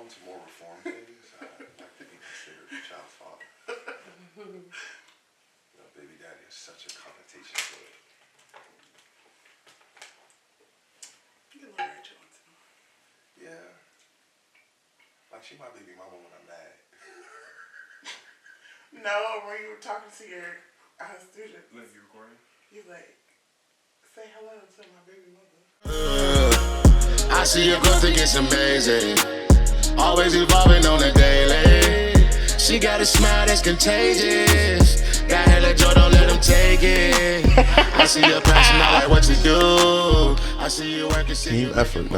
to more reform things, I'd like to be considered a child's father. Baby daddy is such a connotation to it. You can learn Johnson. Yeah. Like, she my baby mama when I'm mad. No, when you were talking to your students. Look, you recording? You like, say hello to my baby mother. I see your growth, it's amazing. Always evolving on a daily. She got a smile that's contagious. Got hella joy, don't let them take it. I see your passion, I like what you do. I see you working, see you effort.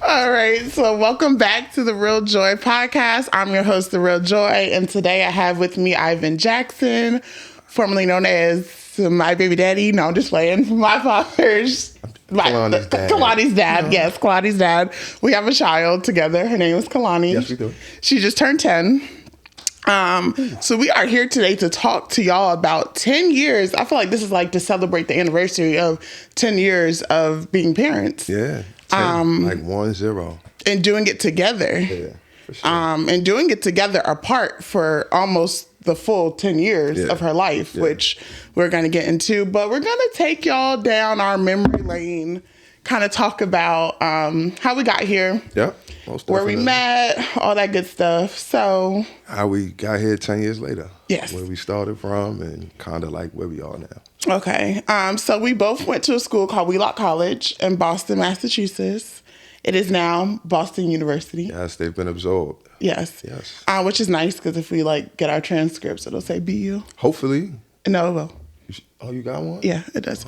All right, so welcome back to the Real Joy podcast. I'm your host, The Real Joy, and today I have with me Ivan Jackson, formerly known as my baby daddy. No, I'm just playing. My father's... Kalani's dad. Kalani's dad, yes, Kalani's dad. We have a child together. Her name is Kalani. Yes, we do. She just turned 10. So we are here today to talk to y'all about 10 years. I feel like this is like to celebrate the anniversary of 10 years of being parents. Yeah. 10, like 1-0. And doing it together. Yeah, for sure. And doing it together apart for almost the full 10 years of her life, which we're going to get into. But we're going to take y'all down our memory lane, kind of talk about how we got here. Yeah. Where we met, all that good stuff. So how we got here 10 years later. Yes. Where we started from and kind of like where we are now. Okay. So we both went to a school called Wheelock College in Boston, Massachusetts. It is now Boston University. Yes, they've been absorbed. Yes. Yes. Which is nice because if we like get our transcripts, it'll say BU. Hopefully. No, it will. Oh, you got one? Yeah, it does.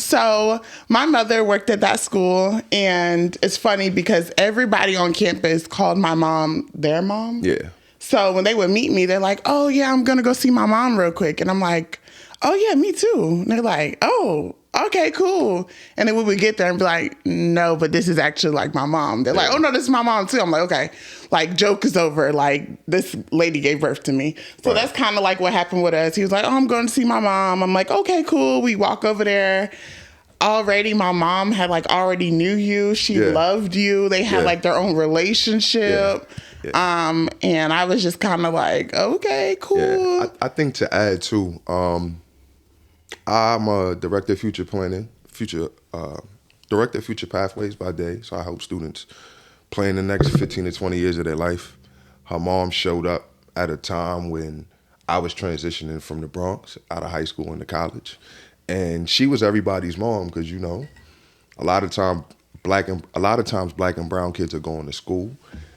So my mother worked at that school, and it's funny because everybody on campus called my mom their mom. Yeah. So when they would meet me, they're like, "Oh yeah, I'm gonna go see my mom real quick," and I'm like, "Oh yeah, me too." And they're like, "Oh, okay, cool." And then we would get there and be like, "No, but this is actually like my mom." They're like, "Oh no, this is my mom too." I'm like, "Okay." Like, joke is over. Like, this lady gave birth to me. So that's kind of like what happened with us. He was like, "Oh, I'm going to see my mom." I'm like, "Okay, cool." We walk over there. Already, my mom had like already knew you. She loved you. They had like their own relationship. Yeah. And I was just kind of like, "Okay, cool." Yeah. I think to add too, I'm a director of future planning, director of future pathways by day. So I help students plan the next 15 to 20 years of their life. Her mom showed up at a time when I was transitioning from the Bronx out of high school into college. And she was everybody's mom because, you know, a lot of times black and brown kids are going to school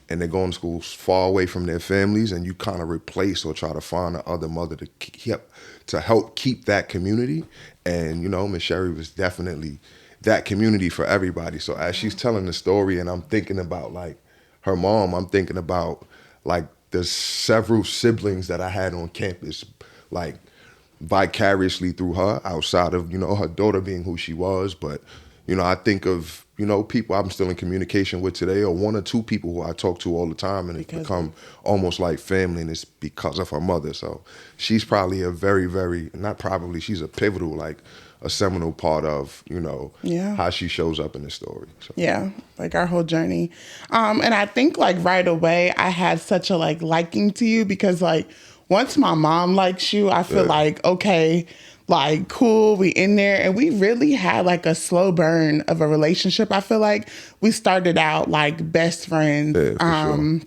and they're going to schools far away from their families, and you kind of replace or try to find another mother to help keep that community. And, you know, Miss Sherry was definitely that community for everybody. So as she's telling the story and I'm thinking about like her mom, I'm thinking about like the several siblings that I had on campus, like vicariously through her, outside of, you know, her daughter being who she was. But, you know, I think of, you know, people I'm still in communication with today, or one or two people who I talk to all the time, and it's become almost like family, and it's because of her mother. So she's probably a very, very, not probably, she's a pivotal, like a seminal part of, you know, how she shows up in the story. So. Yeah, like our whole journey. And I think like right away I had such a like liking to you because like once my mom likes you, I feel like, okay, like cool, we in there. And we really had like a slow burn of a relationship. I feel like we started out like best friends. Yeah, sure.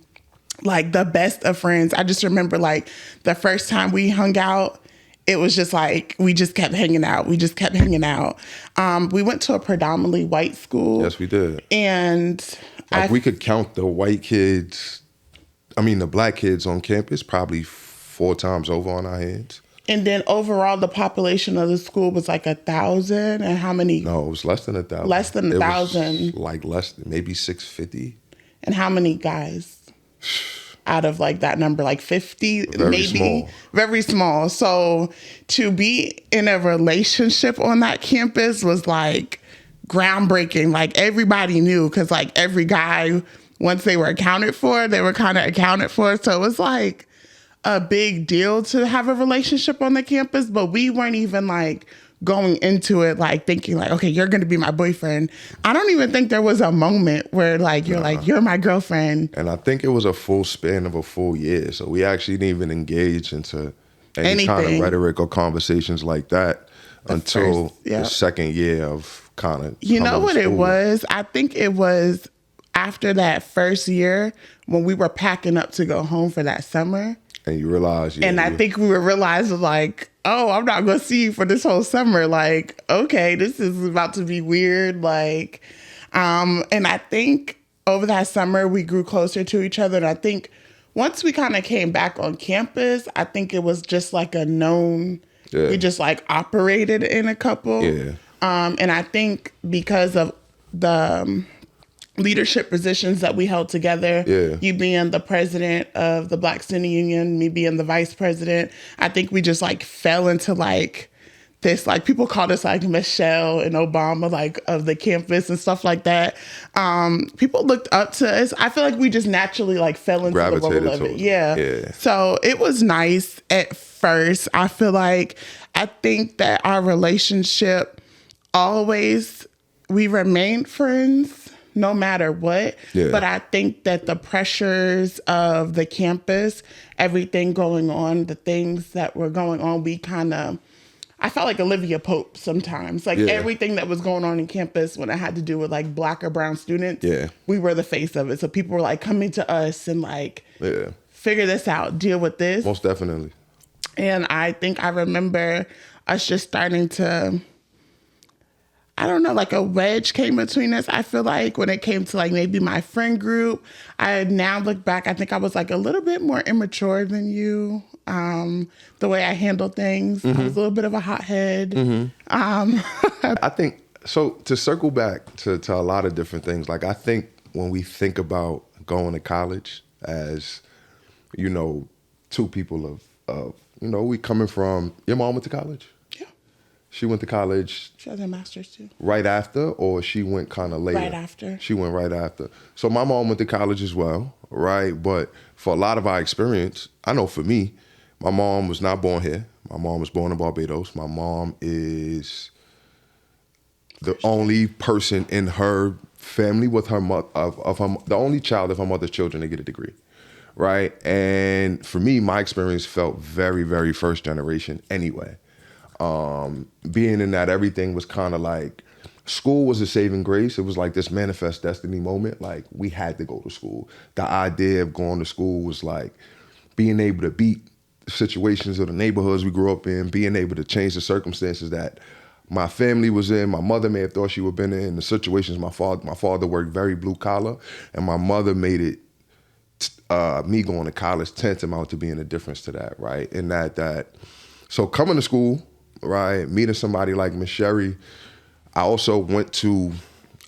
Like the best of friends. I just remember like the first time we hung out, it was just like, we just kept hanging out. We just kept hanging out. We went to a predominantly white school. Yes, we did. And like we could count the the black kids on campus probably 4 times over on our hands. And then overall, the population of the school was like 1,000. And how many? No, it was less than 1,000. Less than 1,000. Like less than, maybe 650. And how many guys? Out of like that number, like 50, very maybe small. Very small. So to be in a relationship on that campus was like groundbreaking. Like everybody knew, because like every guy, once they were accounted for, they were kind of accounted for. So it was like a big deal to have a relationship on the campus, but we weren't even like going into it like thinking like, okay, you're going to be my boyfriend. I don't even think there was a moment where like you're like, you're my girlfriend. And I think it was a full span of a full year. So we actually didn't even engage into any kind of rhetoric or conversations like that until the second year of kind of. You know what it was? I think it was after that first year when we were packing up to go home for that summer. And you realize, and I think we were realizing like, oh, I'm not going to see you for this whole summer. Like, okay, this is about to be weird. Like, and I think over that summer we grew closer to each other. And I think once we kind of came back on campus, I think it was just like a known, we just like operated in a couple. Yeah. And I think because of the leadership positions that we held together, you being the president of the Black Student Union, me being the vice president, I think we just like fell into like this, like people called us like Michelle and Obama, like of the campus and stuff like that. People looked up to us. I feel like we just naturally like fell into the role of it. Yeah. So it was nice at first. I feel like, I think that our relationship always, we remained friends no matter what. But I think that the pressures of the campus, everything going on, the things that were going on, we kind of, I felt like Olivia Pope sometimes. Like everything that was going on in campus when it had to do with like Black or brown students, we were the face of it. So people were like coming to us and like, figure this out, deal with this. Most definitely. And I think I remember us just starting to, I don't know, like a wedge came between us. I feel like when it came to like maybe my friend group, I now look back, I think I was like a little bit more immature than you. The way I handled things, I was a little bit of a hothead. I think, so to circle back to a lot of different things, like I think when we think about going to college as, you know, two people of you know, we coming from, your mom went to college? She went to college. She has a master's too. Right after, or she went kind of later? Right after. She went right after. So my mom went to college as well, right? But for a lot of our experience, I know for me, my mom was not born here. My mom was born in Barbados. My mom is the only person in her family with her mother, the only child of her mother's children to get a degree, right? And for me, my experience felt very, very first generation anyway. Being in that, everything was kind of like, school was a saving grace. It was like this manifest destiny moment. Like, we had to go to school. The idea of going to school was like being able to beat situations of the neighborhoods we grew up in, being able to change the circumstances that my family was in. My mother may have thought she would have been in the situations. My father worked very blue collar, and my mother made it, me going to college tantamount to being a difference to that, right? And so coming to school, right, meeting somebody like Miss Sherry. I also went to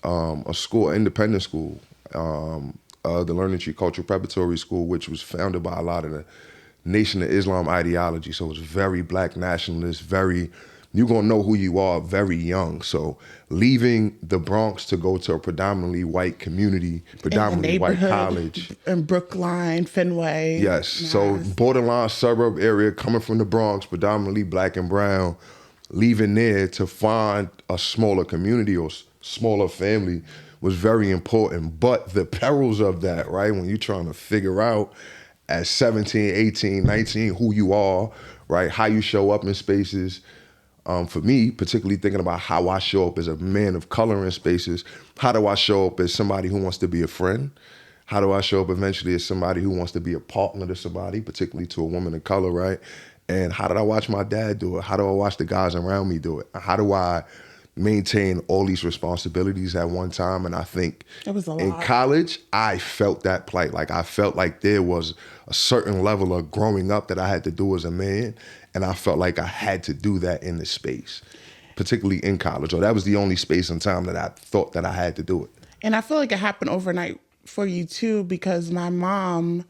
a school, an independent school, the Learning Tree Cultural Preparatory School, which was founded by a lot of the Nation of Islam ideology. So it was very Black nationalist, very, you're gonna know who you are very young. So leaving the Bronx to go to a predominantly white community, predominantly white college. In Brookline, Fenway. Yes, Nice. So borderline suburb area, coming from the Bronx, predominantly Black and brown, leaving there to find a smaller community or smaller family was very important. But the perils of that, right, when you're trying to figure out at 17, 18, 19 who you are, right, how you show up in spaces. For me, particularly thinking about how I show up as a man of color in spaces, how do I show up as somebody who wants to be a friend? How do I show up eventually as somebody who wants to be a partner to somebody, particularly to a woman of color, right? And how did I watch my dad do it? How do I watch the guys around me do it? How do I maintain all these responsibilities at one time? And I think it was a lot. In college, I felt that plight. Like, I felt like there was a certain level of growing up that I had to do as a man. And I felt like I had to do that in the space, particularly in college. Or that was the only space and time that I thought that I had to do it. And I feel like it happened overnight for you too, because my mom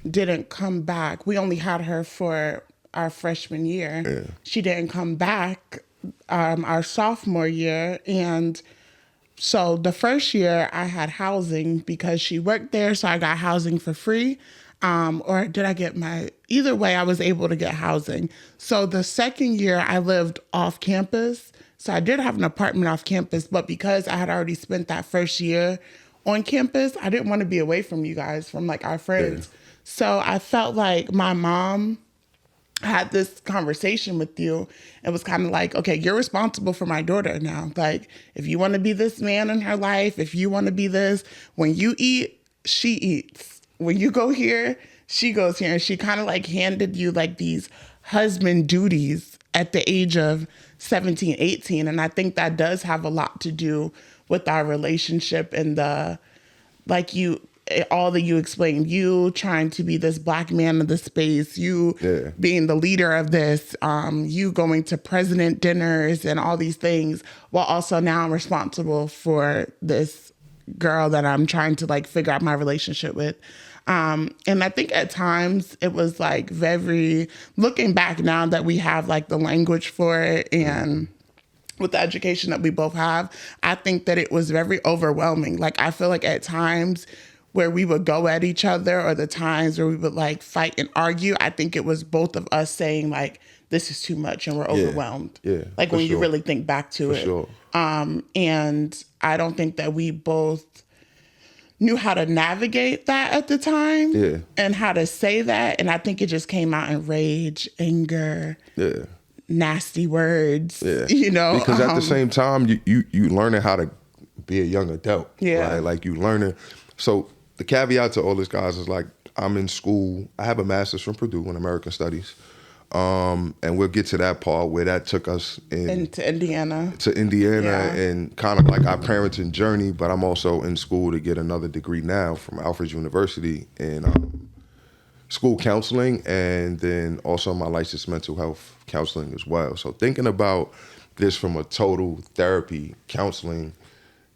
didn't come back. We only had her for our freshman year. Yeah. She didn't come back our sophomore year. And so the first year I had housing because she worked there. So I got housing for free. Or did I get either way, I was able to get housing. So the second year I lived off campus. So I did have an apartment off campus, but because I had already spent that first year on campus, I didn't want to be away from you guys, from like our friends. Yeah. So I felt like my mom had this conversation with you and was kind of like, okay, you're responsible for my daughter now. Like, if you want to be this man in her life, if you want to be this, when you eat, she eats. When you go here, she goes here. And she kind of like handed you like these husband duties at the age of 17, 18. And I think that does have a lot to do with our relationship and the, like all that you explained, you trying to be this Black man of the space, you being the leader of this, you going to president dinners and all these things, while also now I'm responsible for this girl that I'm trying to like figure out my relationship with. And I think at times it was like very, looking back now that we have like the language for it and with the education that we both have, I think that it was very overwhelming. Like, I feel like at times where we would go at each other or the times where we would like fight and argue, I think it was both of us saying like, this is too much and we're overwhelmed. Yeah, like when you really think back to it. Sure. And I don't think that we both knew how to navigate that at the time and how to say that. And I think it just came out in rage, anger, nasty words, you know. Because at the same time, you learning how to be a young adult. Right? Like you learning. So the caveat to all this, guys, is like, I'm in school. I have a master's from Purdue in American Studies. And we'll get to that part where that took us into Indiana. And kind of like our parenting journey. But I'm also in school to get another degree now from Alfred University in school counseling, and then also my licensed mental health counseling as well. So thinking about this from a total therapy counseling,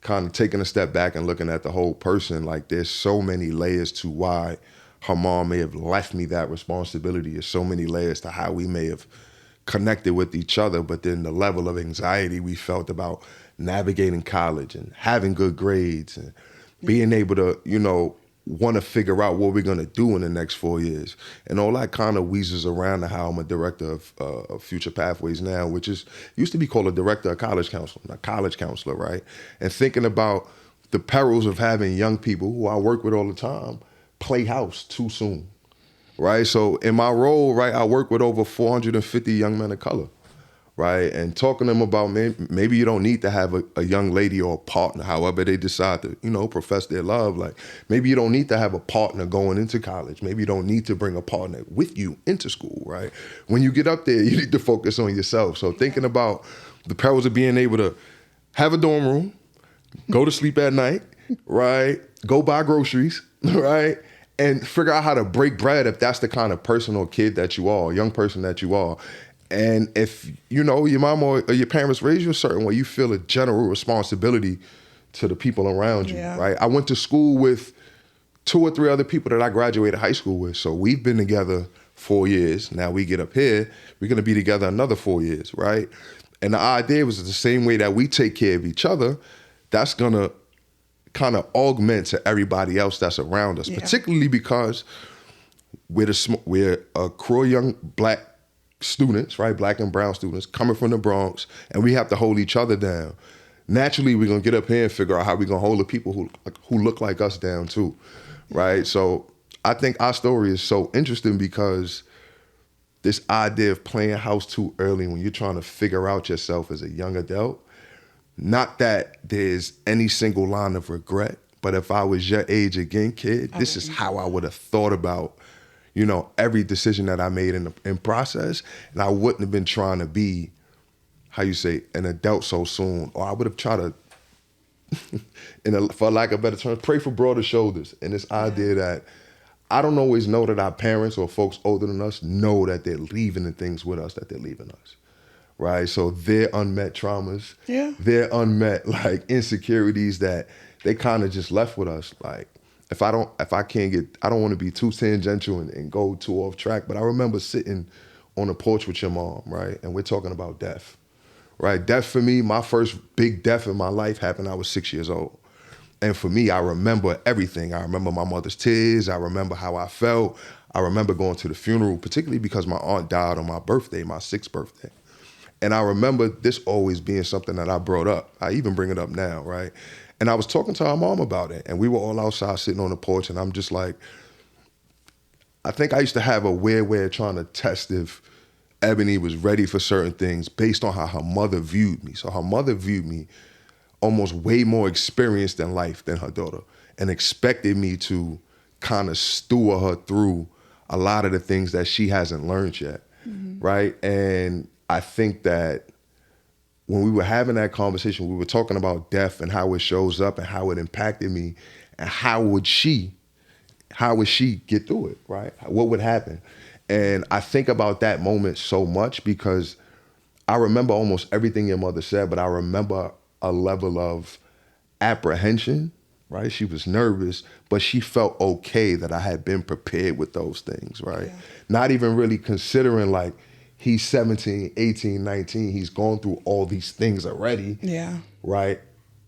kind of taking a step back and looking at the whole person, like there's so many layers to why her mom may have left me that responsibility. There's so many layers to how we may have connected with each other, but then the level of anxiety we felt about navigating college and having good grades and being able to, you know, want to figure out what we're going to do in the next 4 years. And all that kind of weases around to how I'm a director of Future Pathways now, which is used to be called a director of college counseling, a college counselor, right? And thinking about the perils of having young people who I work with all the time play house too soon, right? So in my role, right, I work with over 450 young men of color, right? And talking to them about maybe you don't need to have a young lady or a partner, however they decide to, you know, profess their love. Like maybe you don't need to have a partner going into college. Maybe you don't need to bring a partner with you into school, right? When you get up there, you need to focus on yourself. So thinking about the perils of being able to have a dorm room, go to sleep at night, right? Go buy groceries, right? And figure out how to break bread if that's the kind of person or kid that you are, young person that you are. And if, you know, your mom or your parents raise you a certain way, you feel a general responsibility to the people around you, right? I went to school with 2 or 3 other people that I graduated high school with. So we've been together 4 years. Now we get up here, we're going to be together another 4 years, right? And the idea was the same way that we take care of each other, that's going to kind of augment to everybody else that's around us, particularly because we're a crew of young Black students, right? Black and brown students coming from the Bronx, and we have to hold each other down. Naturally, we're gonna get up here and figure out how we're gonna hold the people who look like us down too, right? So I think our story is so interesting because this idea of playing house too early when you're trying to figure out yourself as a young adult, not that there's any single line of regret, but if I was your age again, kid, this is how I would have thought about, you know, every decision that I made in process, and I wouldn't have been trying to be, how you say, an adult so soon, or I would have tried to, for lack of a better term, pray for broader shoulders. And this idea that I don't always know that our parents or folks older than us know that they're leaving the things with us that they're leaving us, right? So their unmet traumas, their unmet like insecurities that they kind of just left with us, like. I don't want to be too tangential and go too off track, but I remember sitting on a porch with your mom, right? And we're talking about death, right? Death for me, my first big death in my life happened when I was 6 years old. And for me, I remember everything. I remember my mother's tears. I remember how I felt. I remember going to the funeral, particularly because my aunt died on my birthday, my 6th birthday. And I remember this always being something that I brought up. I even bring it up now, right? And I was talking to our mom about it, and we were all outside sitting on the porch, and I'm just like, I think I used to have a weird way of trying to test if Ebony was ready for certain things based on how her mother viewed me. So her mother viewed me almost way more experienced in life than her daughter, and expected me to kind of steward her through a lot of the things that she hasn't learned yet, right? And I think that when we were having that conversation, we were talking about death and how it shows up and how it impacted me, and how would she get through it, right? What would happen? And I think about that moment so much because I remember almost everything your mother said, but I remember a level of apprehension, right? She was nervous, but she felt okay that I had been prepared with those things, right? Yeah. Not even really considering like, he's 17, 18, 19, he's gone through all these things already, right?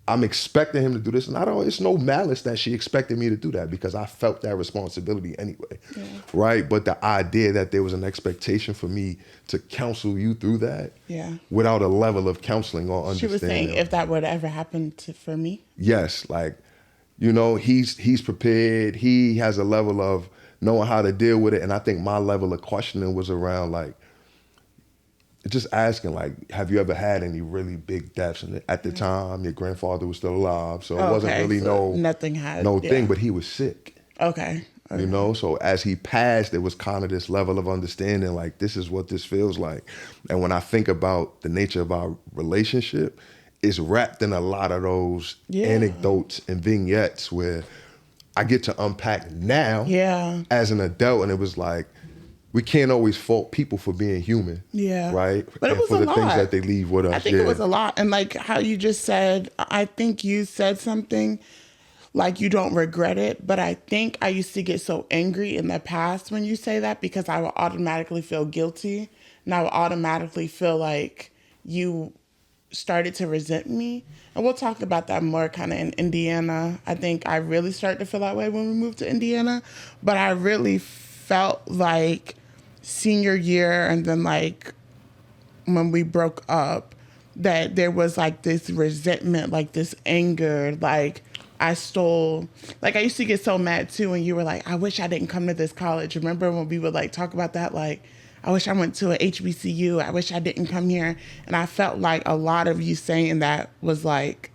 I'm expecting him to do this, and it's no malice that she expected me to do that because I felt that responsibility anyway, right? But the idea that there was an expectation for me to counsel you through that without a level of counseling or understanding. She was saying if that would ever happen for me? Yes, like, he's prepared, he has a level of knowing how to deal with it, and I think my level of questioning was around like, just asking, like, have you ever had any really big deaths? And at the time, your grandfather was still alive, so it wasn't really thing, but he was sick. Okay. So as he passed, there was kind of this level of understanding, like, this is what this feels like. And when I think about the nature of our relationship, it's wrapped in a lot of those anecdotes and vignettes where I get to unpack now as an adult, and it was like, we can't always fault people for being human. Yeah. Right? But it was for a the lot. things that they leave with us. I think it was a lot. And like how you just said, I think you said something like you don't regret it. But I think I used to get so angry in the past when you say that because I would automatically feel guilty. And I would automatically feel like you started to resent me. And we'll talk about that more kind of in Indiana. I think I really started to feel that way when we moved to Indiana. But I really felt like senior year and then like when we broke up that there was like this resentment, like this anger, like I stole, like I used to get so mad too when you were like, I wish I didn't come to this college. Remember when we would like talk about that, like I wish I went to a HBCU, I wish I didn't come here. And I felt like a lot of you saying that was like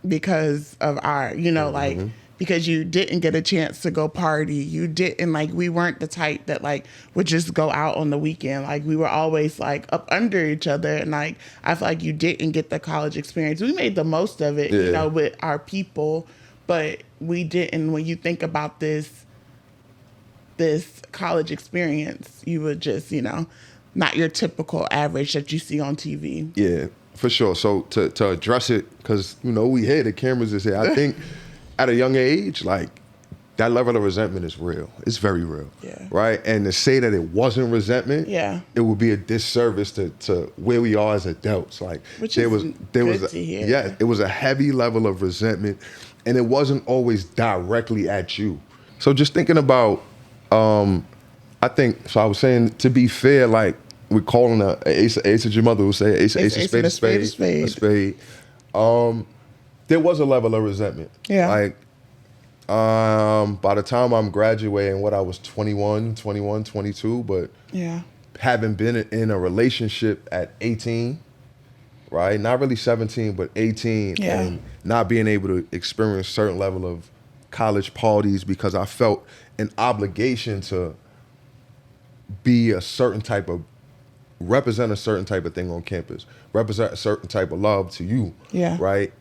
because of our, like because you didn't get a chance to go party. You didn't, like, we weren't the type that, like, would just go out on the weekend. Like, we were always, like, up under each other. And, like, I feel like you didn't get the college experience. We made the most of it, with our people. But we didn't, when you think about this college experience, you would just, not your typical average that you see on TV. Yeah, for sure. So to address it, because, we here, the cameras is here. I think at a young age, like, that level of resentment is real. It's very real. Yeah. Right? And to say that it wasn't resentment, it would be a disservice to where we are as adults. Like, Which there was to hear. Yeah, it was a heavy level of resentment, and it wasn't always directly at you. So just thinking about, I was saying, to be fair, like, we're calling a ace of your mother would say, ace of spade, a spade. There was a level of resentment. Yeah. Like, by the time I'm graduating, I was 21, 22, but having been in a relationship at 18, right? Not really 17, but 18, and not being able to experience a certain level of college parties because I felt an obligation to be a certain type of, represent a certain type of thing on campus, represent a certain type of love to you, right?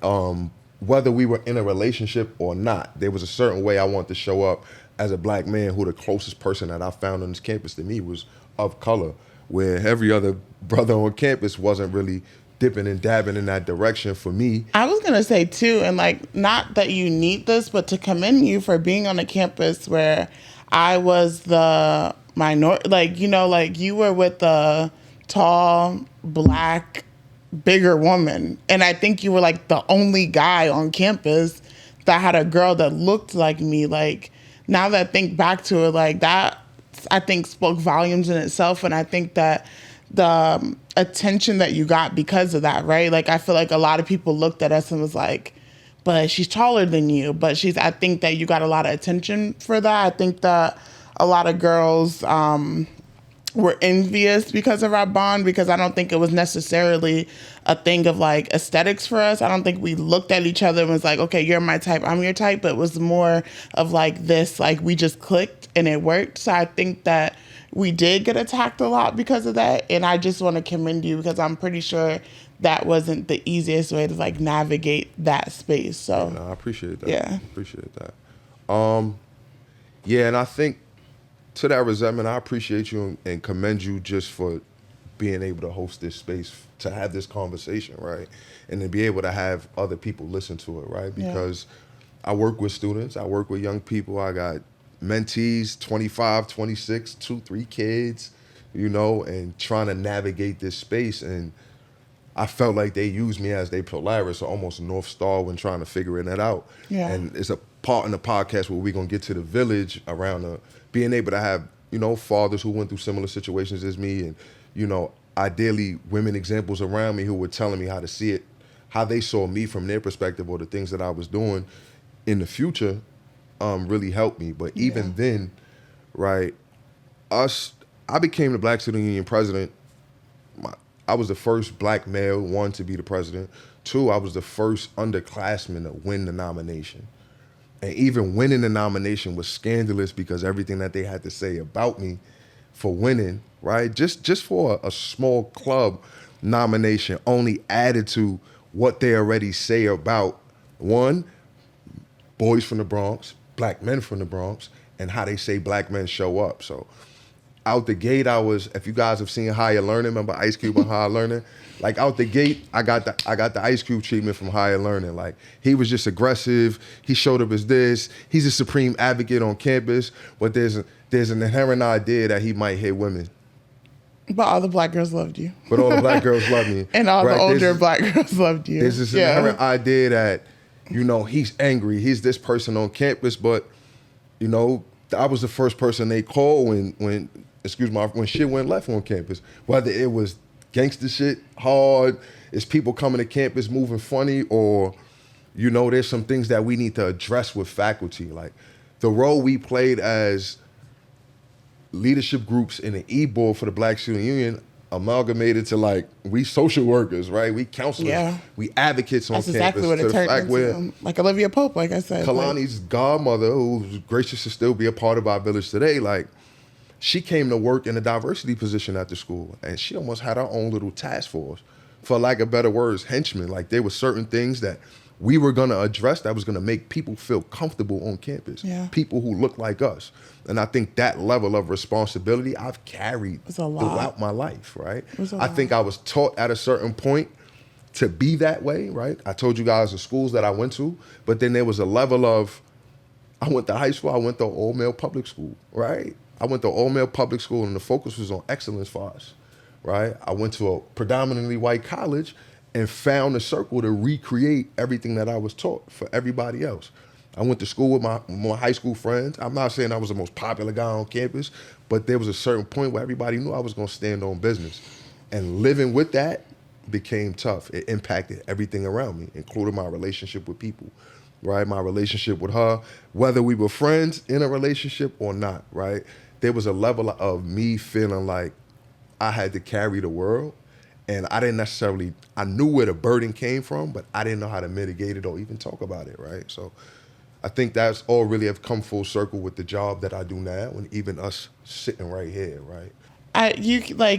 Whether we were in a relationship or not, there was a certain way I wanted to show up as a black man who the closest person that I found on this campus to me was of color, where every other brother on campus wasn't really dipping and dabbing in that direction for me. I was going to say too, and like, not that you need this, but to commend you for being on a campus where I was the minority, like, you were with the tall, black, bigger woman. And I think you were like the only guy on campus that had a girl that looked like me. Like, now that I think back to it, like, that I think spoke volumes in itself. And I think that attention that you got because of that, right? Like, I feel like a lot of people looked at us and was like, but she's taller than you. But I think that you got a lot of attention for that. I think that a lot of girls were envious because of our bond, because I don't think it was necessarily a thing of like aesthetics for us. I don't think we looked at each other and was like, okay, you're my type, I'm your type. But it was more of like this, like we just clicked and it worked. So I think that we did get attacked a lot because of that. And I just want to commend you, because I'm pretty sure that wasn't the easiest way to like navigate that space. So Yeah, no, I appreciate that. Yeah. Appreciate that. Yeah, and I think to that resentment, I appreciate you and commend you just for being able to host this space, to have this conversation, right? And to be able to have other people listen to it, right? Because I work with students, I work with young people, I got mentees, 25, 26, 2, 3 kids, and trying to navigate this space. And I felt like they used me as their Polaris, or almost North Star, when trying to figure that out. Yeah. And it's a part in the podcast where we're going to get to the village around being able to have, fathers who went through similar situations as me, and, ideally women examples around me who were telling me how to see it, how they saw me from their perspective, or the things that I was doing in the future, really helped me. But even then, right, I became the Black Student Union president. I was the first black male, 1, to be the president. 2, I was the first underclassman to win the nomination. And even winning the nomination was scandalous, because everything that they had to say about me for winning, right, just for a small club nomination, only added to what they already say about, 1, boys from the Bronx, black men from the Bronx, and how they say black men show up. So out the gate, if you guys have seen Higher Learning, remember Ice Cube on Higher Learning? Like, out the gate, I got the Ice Cube treatment from Higher Learning. Like, he was just aggressive. He showed up as this. He's a supreme advocate on campus, but there's an inherent idea that he might hit women. But all the black girls loved you. But all the black girls loved me. And all the older black girls loved you. There's this inherent idea that, he's angry. He's this person on campus, but, I was the first person they called when shit went left on campus. Whether it was gangster shit, hard, it's people coming to campus moving funny, or, there's some things that we need to address with faculty. Like, the role we played as leadership groups in the e-board for the Black Student Union amalgamated to, like, we social workers, right? We counselors, we advocates on That's campus. exactly what it turned into. Like Olivia Pope, like I said. Kalani's godmother, who's gracious to still be a part of our village today, like, she came to work in a diversity position at the school, and she almost had her own little task force, for lack of better words, henchmen. Like, there were certain things that we were going to address that was going to make people feel comfortable on campus, people who look like us. And I think that level of responsibility I've carried throughout my life, right? I think I was taught at a certain point to be that way, right? I told you guys the schools that I went to, but then there was a level of, I went to high school, I went to all-male public school, right? I went to all-male public school, and the focus was on excellence for us, right? I went to a predominantly white college and found a circle to recreate everything that I was taught for everybody else. I went to school with my high school friends. I'm not saying I was the most popular guy on campus, but there was a certain point where everybody knew I was going to stand on business. And living with that became tough. It impacted everything around me, including my relationship with people, right? My relationship with her, whether we were friends in a relationship or not, right? There was a level of me feeling like I had to carry the world, and I knew where the burden came from, but I didn't know how to mitigate it or even talk about it, right? So I think that's all really have come full circle with the job that I do now, and even us sitting right here, right?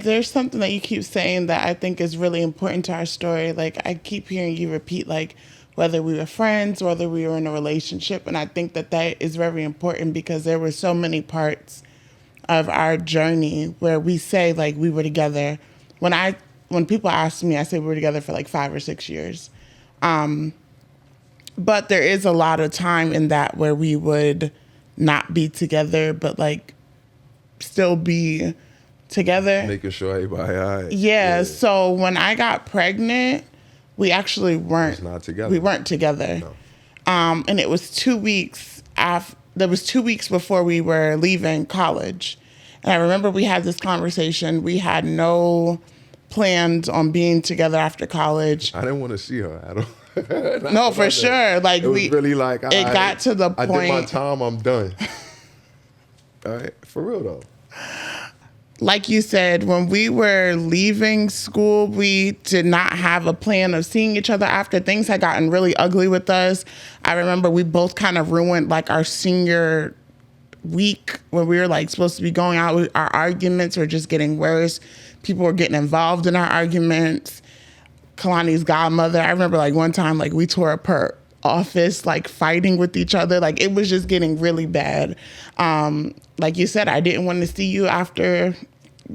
There's something that you keep saying that I think is really important to our story. Like, I keep hearing you repeat, like, whether we were friends, whether we were in a relationship, and I think that is very important, because there were so many parts of our journey where we say, like, we were together. When people ask me, I say we were together for like 5 or 6 years. But there is a lot of time in that where we would not be together, but like still be together. Making sure everybody all right. Yeah. So when I got pregnant, we actually weren't not together. We weren't together. No. And it was 2 weeks after. There was 2 weeks before we were leaving college. And I remember we had this conversation. We had no plans on being together after college. I didn't want to see her at all. No, for sure. Like it was really like it got to the point. I did my time. I'm done. All right, for real though. Like you said, when we were leaving school, we did not have a plan of seeing each other after. Things had gotten really ugly with us. I remember we both kind of ruined like our senior week when we were like supposed to be going out. Our arguments were just getting worse. People were getting involved in our arguments. Kalani's godmother, I remember like one time like we tore up her office, like fighting with each other. Like it was just getting really bad. Like you said, I didn't want to see you after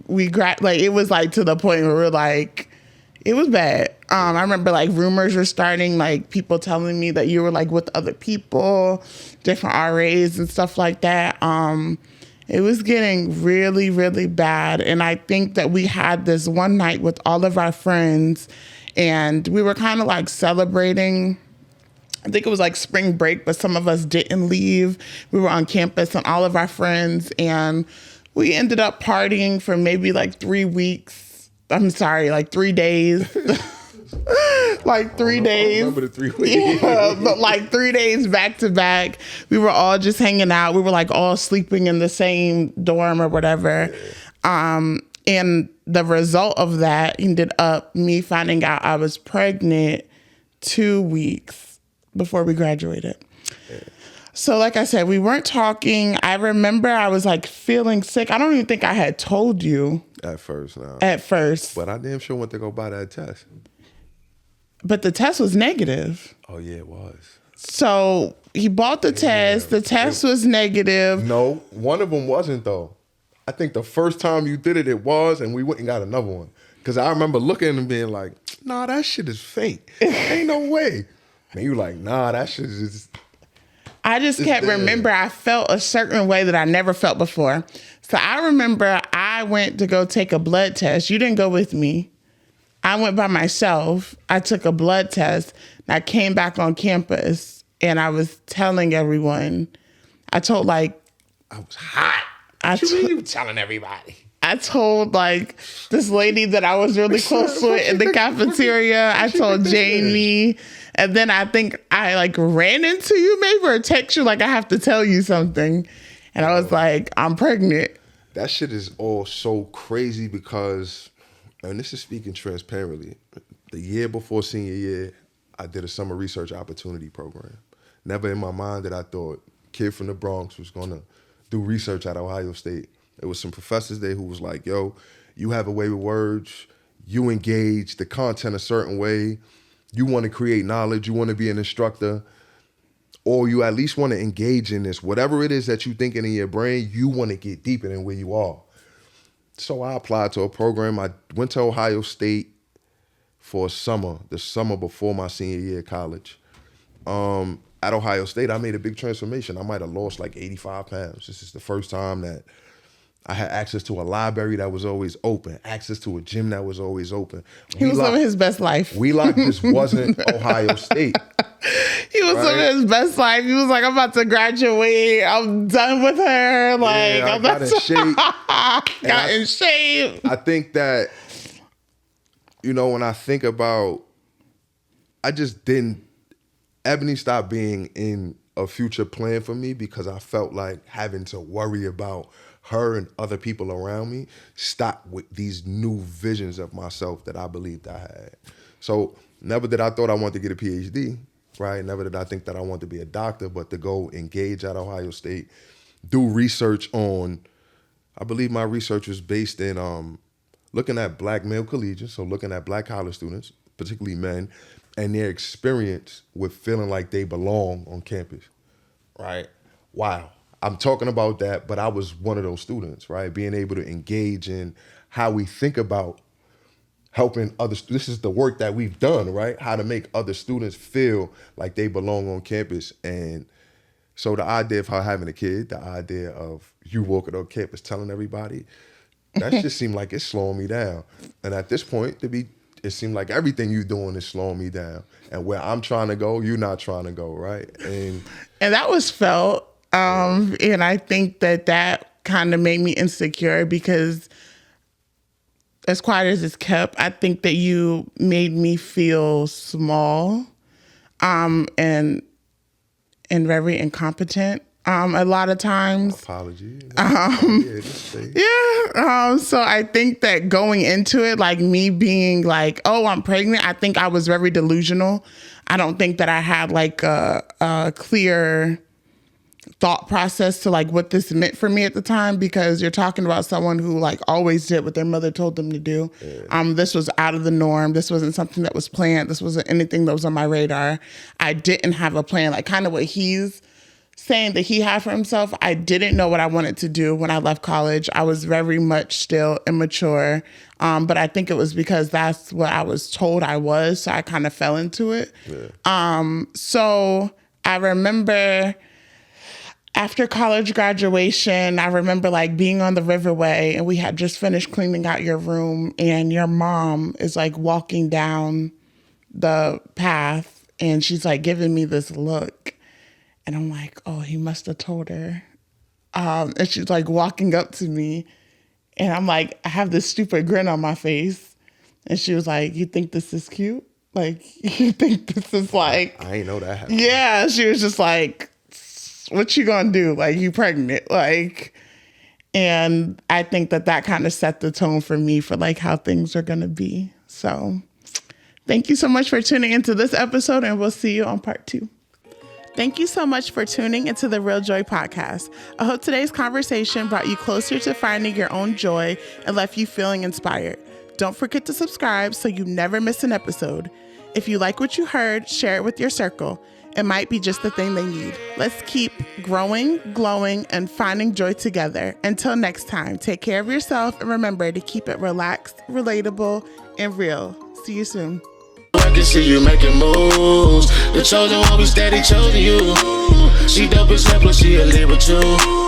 we like it was like to the point where we're like, it was bad. I remember like rumors were starting, like people telling me that you were like with other people, different RAs and stuff like that. It was getting really, really bad. And I think that we had this one night with all of our friends and we were kind of like celebrating. I think it was like spring break, but some of us didn't leave. We were on campus and all of our friends, and we ended up partying for maybe like 3 weeks. I'm sorry, like 3 days. Like 3 days. I remember the 3 weeks. Yeah, but like 3 days back to back. We were all just hanging out. We were like all sleeping in the same dorm or whatever. And the result of that ended up me finding out I was pregnant 2 weeks before we graduated. Yeah. So like I said, we weren't talking. I remember I was like feeling sick. I don't even think I had told you. At first, no. At first. But I damn sure went to go buy that test. But the test was negative. Oh, yeah, it was. So he bought the test. The test was negative. No, one of them wasn't, though. I think the first time you did it, it was, and we went and got another one. Because I remember looking and being like, nah, that shit is fake. Ain't no way. And you like, nah, that shit is... I just can't remember. I felt a certain way that I never felt before. So I remember I went to go take a blood test. You didn't go with me. I went by myself. I took a blood test. And I came back on campus and I was telling everyone. I told like... I was hot. What you telling everybody? I told like this lady that I was really close with in the cafeteria. I told Jamie. And then I think I like ran into you maybe or text you like I have to tell you something. And I was like, I'm pregnant. That shit is all so crazy because, and this is speaking transparently, the year before senior year, I did a summer research opportunity program. Never in my mind that I thought kid from the Bronx was gonna do research at Ohio State. There was some professors there who was like, yo, you have a way with words, you engage the content a certain way, you want to create knowledge, you want to be an instructor, or you at least want to engage in this. Whatever it is that you're thinking in your brain, you want to get deeper than where you are. So I applied to a program. I went to Ohio State for a summer, the summer before my senior year of college. At Ohio State, I made a big transformation. I might have lost like 85 pounds. This is the first time that I had access to a library that was always open, access to a gym that was always open. He was living his best life. Wheelock just wasn't Ohio State. He was living his best life. He was like, I'm about to graduate. I'm done with her. Like, yeah, I'm about in shape. Got in shape. I think that, you know, when I think about, I just didn't, Ebony stopped being in a future plan for me because I felt like having to worry about her and other people around me stopped with these new visions of myself that I believed I had. So never did I thought I wanted to get a PhD, right? Never did I think that I wanted to be a doctor, but to go engage at Ohio State, do research on, I believe my research was based in looking at black male collegians, so looking at black college students, particularly men, and their experience with feeling like they belong on campus, right? Wow. I'm talking about that, but I was one of those students, right? Being able to engage in how we think about helping others. This is the work that we've done, right? How to make other students feel like they belong on campus. And so the idea of her having a kid, the idea of you walking on campus telling everybody, that just seemed like it's slowing me down. And at this point, it seemed like everything you're doing is slowing me down. And where I'm trying to go, you're not trying to go, right? And that was felt. And I think that kind of made me insecure because as quiet as it's kept, I think that you made me feel small and very incompetent a lot of times. Apology. So I think that going into it, like me being like, oh, I'm pregnant, I think I was very delusional. I don't think that I had like a clear thought process to like what this meant for me at the time, because you're talking about someone who like always did what their mother told them to do. This was out of the norm. This wasn't something that was planned. This wasn't anything that was on my radar. I didn't have a plan, like kind of what he's saying that he had for himself. I didn't know what I wanted to do when I left college. I was very much still immature. But I think it was because that's what I was told I was. So I kind of fell into it. So I remember after college graduation, I remember like being on the Riverway and we had just finished cleaning out your room and your mom is like walking down the path and she's like giving me this look. And I'm like, oh, he must have told her. And she's like walking up to me. And I'm like, I have this stupid grin on my face. And she was like, you think this is cute? Like, you think this is like... I ain't know that happened. Yeah, she was just like, what you gonna do? Like, you pregnant? Like, and I think that kind of set the tone for me for like how things are gonna be. So thank you so much for tuning into this episode and we'll see you on part 2. Thank you so much for tuning into the Real Joy podcast. I hope today's conversation brought you closer to finding your own joy and left you feeling inspired. Don't forget to subscribe so you never miss an episode. If you like what you heard, share it with your circle. It might be just the thing they need. Let's keep growing, glowing, and finding joy together. Until next time, take care of yourself and remember to keep it relaxed, relatable, and real. See you soon. I can see you making moves. The chosen one, we steady chosen you. She dope as hell, plus she a Libra too.